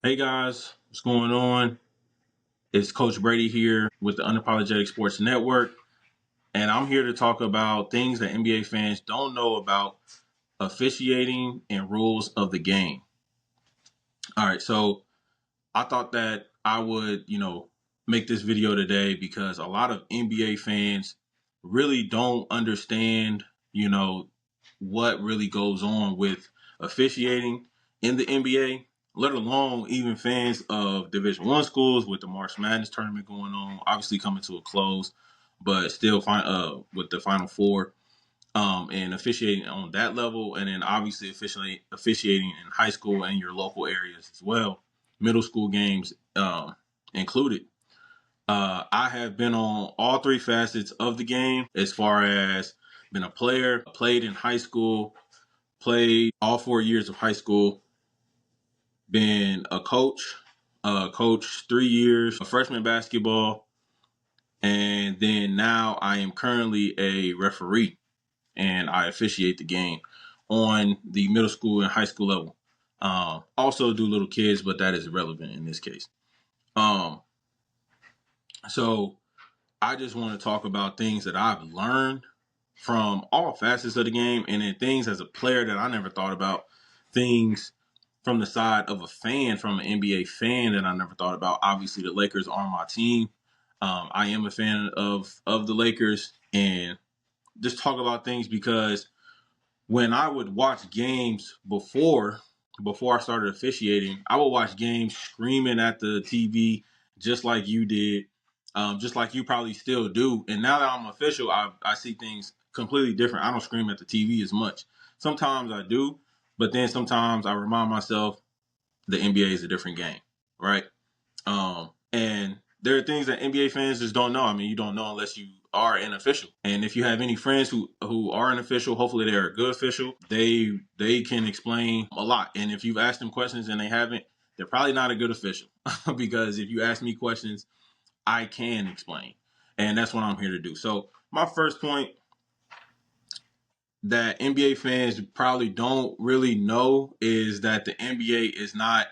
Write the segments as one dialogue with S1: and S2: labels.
S1: Hey guys, what's going on? It's Coach Brady here with the Unapologetic Sports Network, and I'm here to talk about things that NBA fans don't know about officiating and rules of the game. All right, so I thought that I would, make this video today because a lot of NBA fans really don't understand, you know, what really goes on with officiating in the NBA, let alone even fans of Division One schools with the March Madness tournament going on, obviously coming to a close, but still with the Final Four. And officiating on that level, and then obviously officiating in high school and your local areas as well, middle school games included. I have been on all three facets of the game as far as been a player, played in high school, played all 4 years of high school, been a coach, coach 3 years of freshman basketball, and then now I am currently a referee and I officiate the game on the middle school and high school level. Also do little kids, but that is irrelevant in this case. Um, so I just want to talk about things that I've learned from all facets of the game, and then things as a player that I never thought about. Things from the side of a fan, from an NBA fan that I never thought about. Obviously, the Lakers are my team. I am a fan of the Lakers, and just talk about things because when I would watch games before I started officiating, I would watch games screaming at the TV just like you did, just like you probably still do. And now that I'm official, I see things completely different. I don't scream at the TV as much. Sometimes I do, but then sometimes I remind myself the NBA is a different game, right? And there are things that NBA fans just don't know. I mean, you don't know unless you are an official. And if you have any friends who are an official, hopefully they're a good official. They can explain a lot. And if you've asked them questions and they haven't, they're probably not a good official because if you ask me questions, I can explain, and that's what I'm here to do. So my first point that NBA fans probably don't really know is that the NBA is not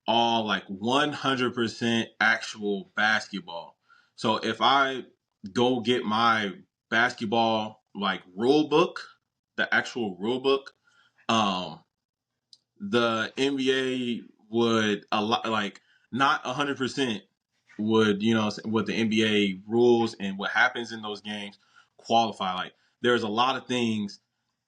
S1: all like 100% actual basketball. So if I go get my basketball like rule book, the actual rule book, um, the NBA would a lot like not 100% would what the NBA rules and what happens in those games qualify. Like there's a lot of things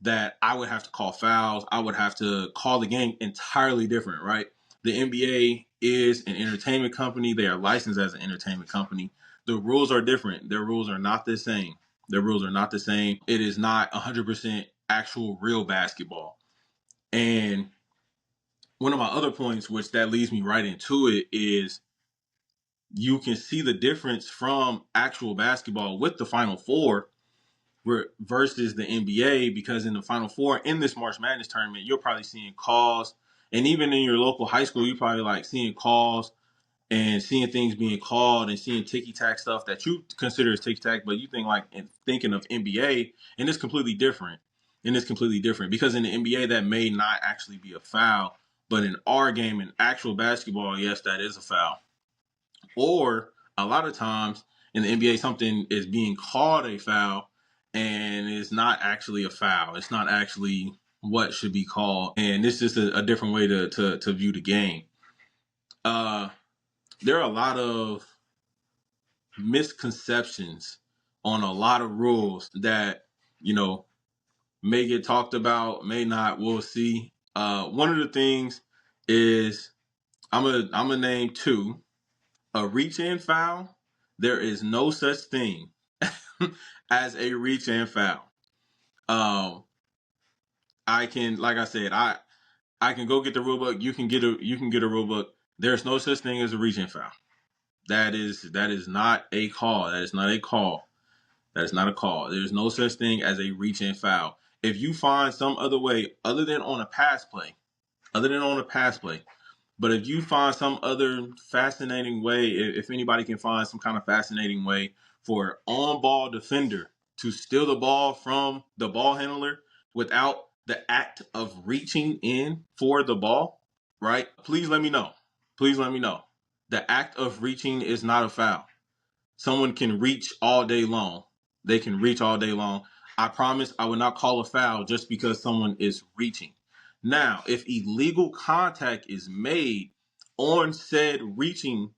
S1: that I would have to call fouls. I would have to call the game entirely different, right? The NBA is an entertainment company. They are licensed as an entertainment company. The rules are different. Their rules are not the same. Their rules are not the same. It is not 100% actual real basketball. And one of my other points, which that leads me right into it, is you can see the difference from actual basketball with the Final Four versus the NBA, because in the Final Four in this March Madness tournament, you're probably seeing calls, and even in your local high school, you're probably like seeing calls and seeing things being called and seeing ticky tack stuff that you consider as ticky tack, but you think like and thinking of NBA, and it's completely different. And it's completely different because in the NBA that may not actually be a foul, but in our game, in actual basketball, yes, that is a foul. Or a lot of times in the NBA, something is being called a foul and it's not actually a foul. It's not actually what should be called. And this is a different way to view the game. Uh, there are a lot of misconceptions on a lot of rules that, you know, may get talked about, may not, we'll see. One of the things is I'm a name two. A reach in foul, there is no such thing as a reach in foul. Um, I can, like I said, I can go get the rule book. You can get a rule book. There's no such thing as a reach in foul. That is not a call. That is not a call. That is not a call. There's no such thing as a reach in foul. If you find some other way other than on a pass play, other than on a pass play, but if you find some other fascinating way, if anybody can find some kind of fascinating way for on-ball defender to steal the ball from the ball handler without the act of reaching in for the ball, right? Please let me know. Please let me know. The act of reaching is not a foul. Someone can reach all day long. They can reach all day long. I promise I will not call a foul just because someone is reaching. Now, if illegal contact is made on said reaching,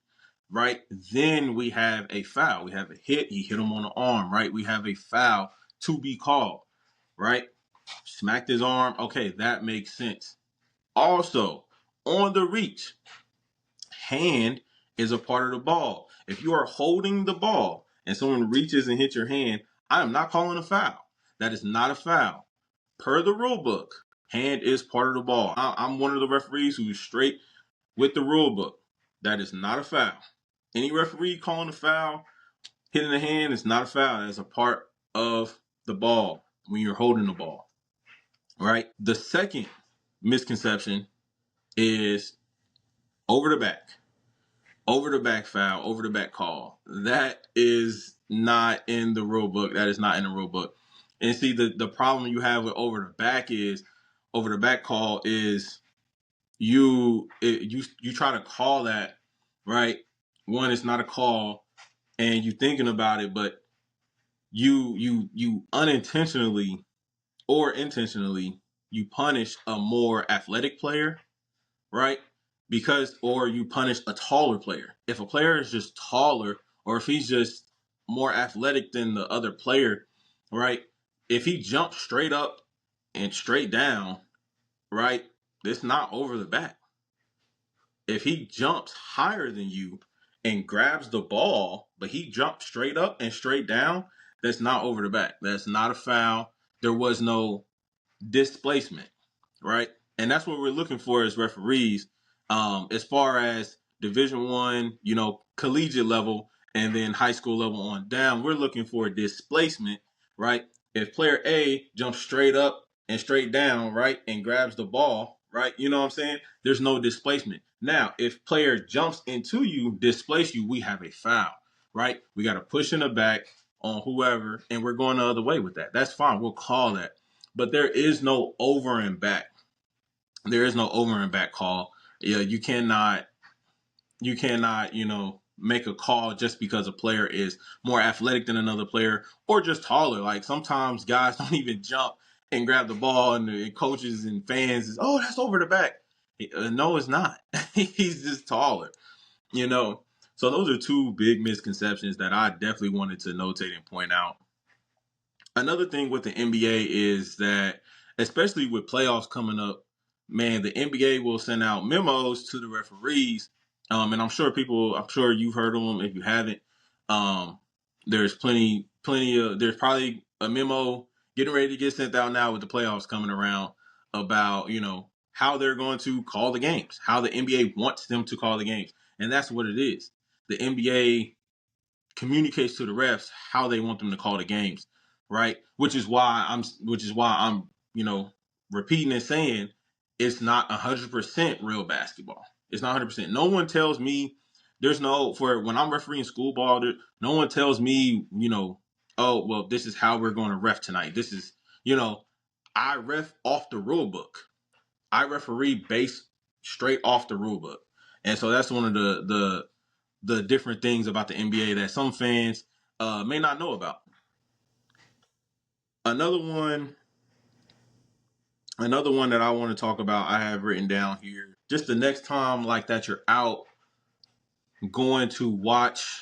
S1: right, then we have a foul. We have a hit. He hit him on the arm, right? We have a foul to be called, right? Smacked his arm. Okay, that makes sense. Also, on the reach, hand is a part of the ball. If you are holding the ball and someone reaches and hits your hand, I am not calling a foul. That is not a foul. Per the rule book, hand is part of the ball. I'm one of the referees who's straight with the rule book. That is not a foul. Any referee calling a foul, hitting the hand is not a foul. That is a part of the ball when you're holding the ball. Right? The second misconception is over the back. Over the back foul, over the back call. That is not in the rule book. That is not in the rule book. And see, the problem you have with over the back is over the back call is you try to call that, right? One, it's not a call, and you thinking about it, but you unintentionally or intentionally you punish a more athletic player, right? Because, or you punish a taller player. If a player is just taller, or if he's just more athletic than the other player, right? If he jumps straight up and straight down, right? It's not over the back. If he jumps higher than you and grabs the ball, but he jumps straight up and straight down, that's not over the back. That's not a foul. There was no displacement, right? And that's what we're looking for as referees. As far as Division One, collegiate level, and then high school level on down, we're looking for displacement, right? If player A jumps straight up and straight down, right, and grabs the ball, right, you know what I'm saying? There's no displacement. Now, if player jumps into you, displace you, we have a foul, right? We got to push in the back on whoever, and we're going the other way with that. That's fine. We'll call that. But there is no over and back. There is no over and back call. Yeah, you cannot, make a call just because a player is more athletic than another player or just taller. Like sometimes guys don't even jump and grab the ball, and the coaches and fans is, oh, that's over the back. No, it's not. He's just taller, you know. So those are two big misconceptions that I definitely wanted to notate and point out. Another thing with the NBA is that, especially with playoffs coming up, man, the NBA will send out memos to the referees, and I'm sure you've heard of them. If you haven't, um, there's there's probably a memo getting ready to get sent out now with the playoffs coming around about how they're going to call the games, how the NBA wants them to call the games, and that's what it is. The NBA communicates to the refs how they want them to call the games, right? Which is why I'm repeating and saying it's not 100% real basketball. It's not 100%. No one tells me for when I'm refereeing school ball, no one tells me, oh, well, this is how we're going to ref tonight. This is, I ref off the rule book. I referee based straight off the rule book. And so that's one of the different things about the NBA that some fans may not know about. Another one, another one that I want to talk about, I have written down here. Just the next time like that you're out going to watch,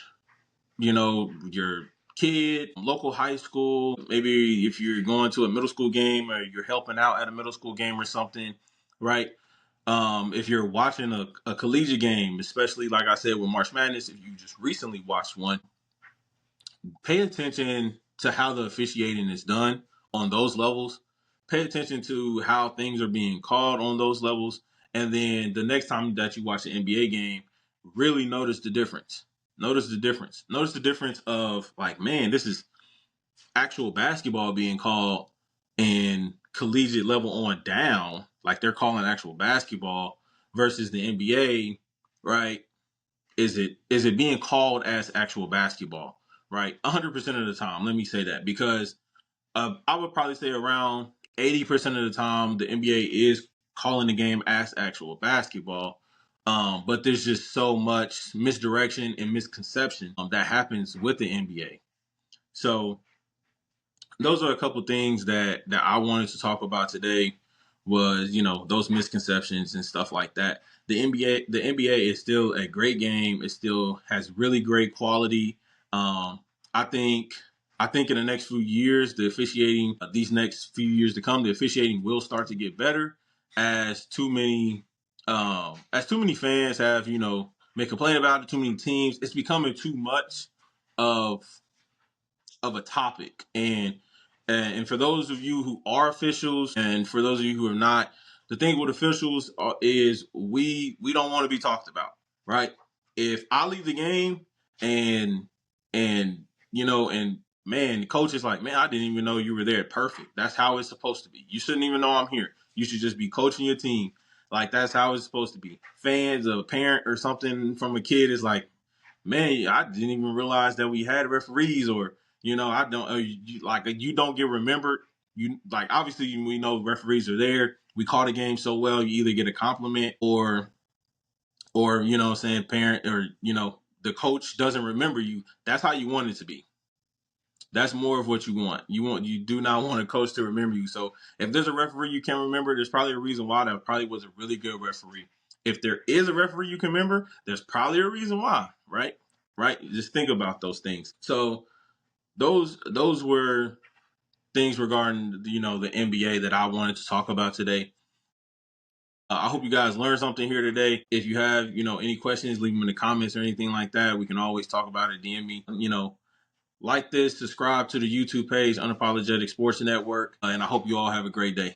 S1: your kid, local high school, maybe if you're going to a middle school game or you're helping out at a middle school game or something, right? If you're watching a collegiate game, especially like I said with March Madness, if you just recently watched one, pay attention to how the officiating is done on those levels. Pay attention to how things are being called on those levels. And then the next time that you watch an NBA game, really notice the difference. Notice the difference. Notice the difference of like, man, this is actual basketball being called in collegiate level on down. Like they're calling actual basketball versus the NBA, right? Is it being called as actual basketball, right? 100% of the time. Let me say that because I would probably say around 80% of the time the NBA is calling the game as actual basketball. But there's just so much misdirection and misconception that happens with the NBA. So those are a couple things that I wanted to talk about today. Was those misconceptions and stuff like that. The NBA is still a great game. It still has really great quality. I think I think in the next few years, the officiating these next few years to come, the officiating will start to get better as too many fans have may complain about it. Too many teams. It's becoming too much of a topic. And for those of you who are officials, and for those of you who are not, the thing with officials is we don't want to be talked about, right? If I leave the game and and man, the coach is like, man, I didn't even know you were there. Perfect. That's how it's supposed to be. You shouldn't even know I'm here. You should just be coaching your team. Like that's how it's supposed to be. Fans, a parent or something from a kid is like, man, I didn't even realize that we had referees, or I don't you don't get remembered. You like obviously we know referees are there. We call the game so well, you either get a compliment or what I'm saying, parent, or the coach doesn't remember you. That's how you want it to be. That's more of what you want. You do not want a coach to remember you. So if there's a referee you can't remember, there's probably a reason why. That probably was a really good referee. If there is a referee you can remember, there's probably a reason why, right? Right? Just think about those things. So those were things regarding the NBA that I wanted to talk about today. I hope you guys learned something here today. If you have any questions, leave them in the comments or anything like that. We can always talk about it. DM me. Like this, subscribe to the YouTube page, Unapologetic Sports Network, and I hope you all have a great day.